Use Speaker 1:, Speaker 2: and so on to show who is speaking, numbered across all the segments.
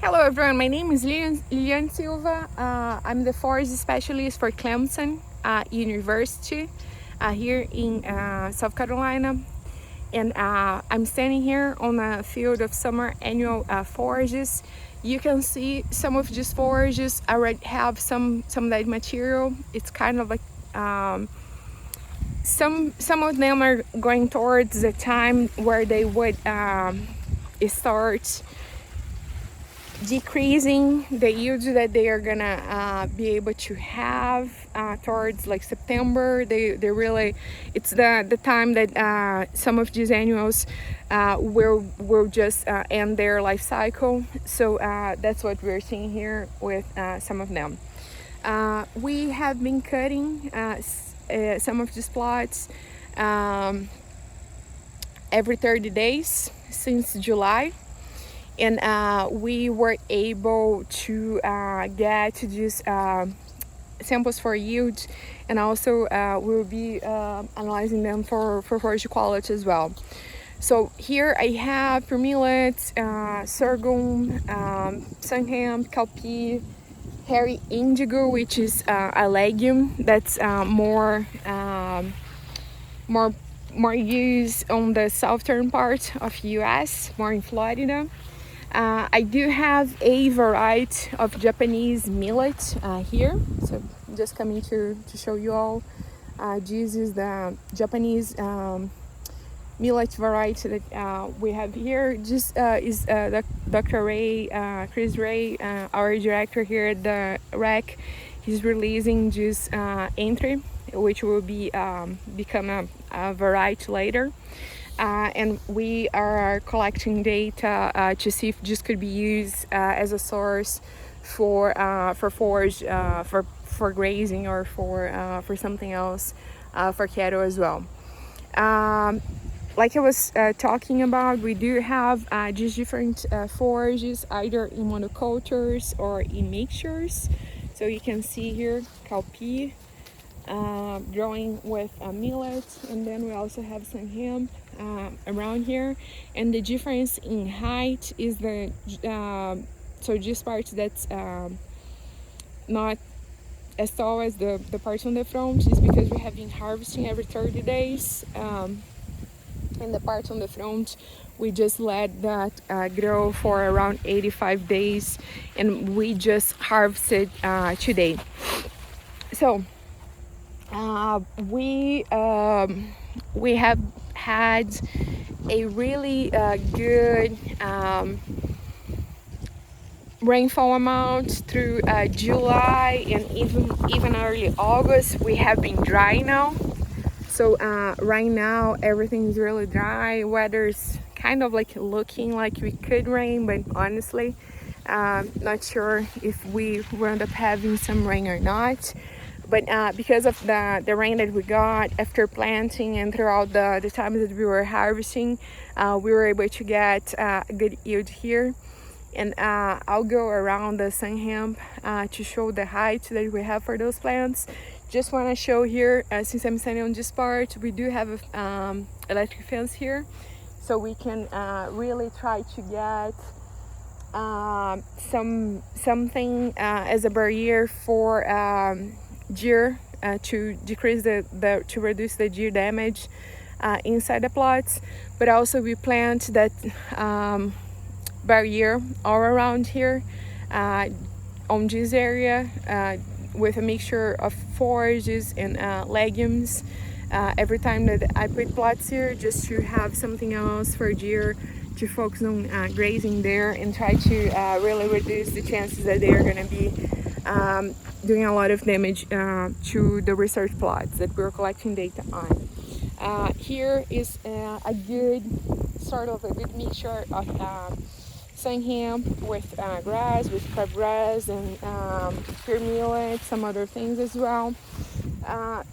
Speaker 1: Hello everyone, my name is Lilian Silva. I'm the forage specialist for Clemson University here in South Carolina. And I'm standing here on a field of summer annual forages. You can see some of these forages already have some dead material. It's kind of like some of them are going towards the time where they would start decreasing the yields that they are gonna be able to have towards like September. They really, it's the time that some of these annuals will just end their life cycle. So that's what we're seeing here with some of them. We have been cutting some of these plots every 30 days since July. And we were able to get these samples for yield, and also we'll be analyzing them for forage quality as well. So here I have for millets, sorghum, sunham, cowpea, hairy indigo, which is a legume that's more used on the southern part of US, more in Florida. I do have a variety of Japanese millet here, so I'm just coming to show you all. This is the Japanese millet variety that we have here. This is Dr. Ray, Chris Ray, our director here at the REC. He's releasing this entry, which will be become a variety later. And we are collecting data to see if this could be used as a source for forage, for grazing, or for something else for cattle as well. Like I was talking about, we do have just different forages, either in monocultures or in mixtures. So you can see here cowpea growing with millet, and then we also have some hemp around here. And the difference in height is the so this part that's not as tall as the part on the front is because we have been harvesting every 30 days, and the part on the front we just let that grow for around 85 days, and we just harvested today. So we have had a really good rainfall amount through July and even early August. We have been dry now, so right now everything is really dry. Weather's kind of like looking like we could rain, but honestly not sure if we will end up having some rain or not. But because of the rain that we got after planting and throughout the times that we were harvesting, we were able to get a good yield here. And I'll go around the sunham to show the height that we have for those plants. Just want to show here, since I'm standing on this part, we do have a electric fence here, so we can really try to get something as a barrier for deer, to decrease to reduce the deer damage inside the plots. But also we plant that barrier all around here on this area with a mixture of forages and legumes every time that I put plots here, just to have something else for deer to focus on grazing there, and try to really reduce the chances that they are going to be doing a lot of damage to the research plots that we're collecting data on. Here is a good mixture of sunham with grass, with crabgrass, and pure millet, some other things as well.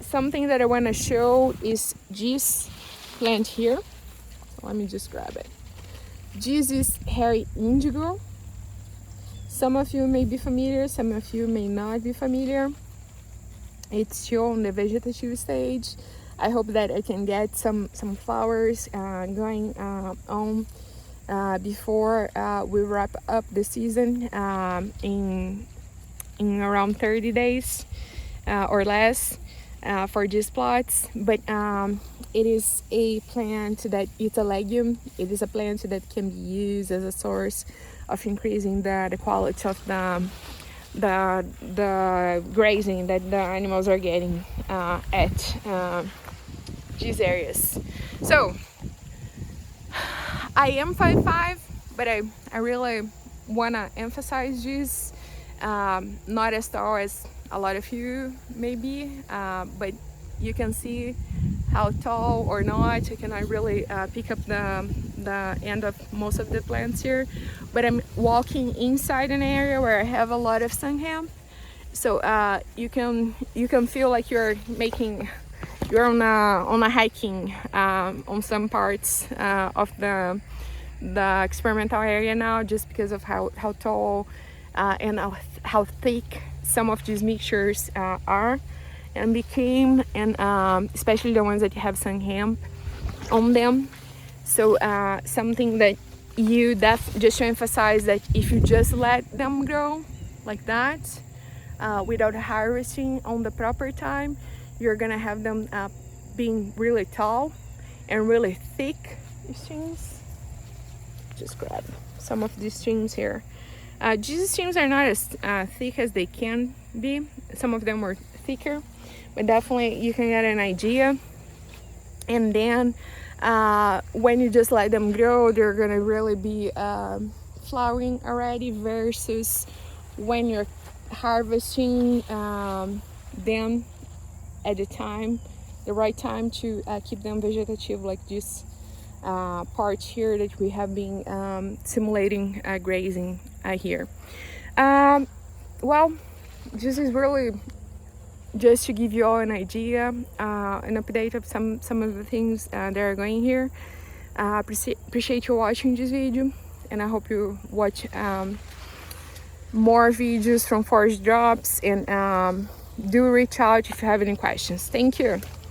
Speaker 1: Something that I want to show is this plant here. So let me just grab it. This is hairy indigo. Some of you may be familiar, some of you may not be familiar. It's still on the vegetative stage. I hope that I can get some flowers going on before we wrap up the season in around 30 days or less for these plots. But it is a plant that it's a legume. It is a plant that can be used as a source of increasing the quality of the grazing that the animals are getting at these areas. So I am 5'5", but I really want to emphasize this. Not as tall as a lot of you maybe, but you can see how tall or not. You cannot really pick up the end of most of the plants here, but I'm walking inside an area where I have a lot of sunham, so you can feel like you're on a hiking on some parts of the experimental area now, just because of how tall and how thick some of these mixtures are and became, and especially the ones that have some hemp on them. So something that you just to emphasize that if you just let them grow like that without harvesting on the proper time, you're gonna have them being really tall and really thick streams. Just grab some of these streams here. These streams are not as thick as they can be. Some of them are thicker, but definitely you can get an idea. And then when you just let them grow, they're gonna really be flowering already, versus when you're harvesting them at the right time to keep them vegetative, like this part here that we have been simulating grazing here. Well, this is really just to give you all an idea, an update of some of the things that are going here. Appreciate you watching this video, and I hope you watch more videos from Forage Drops, and do reach out if you have any questions. Thank you.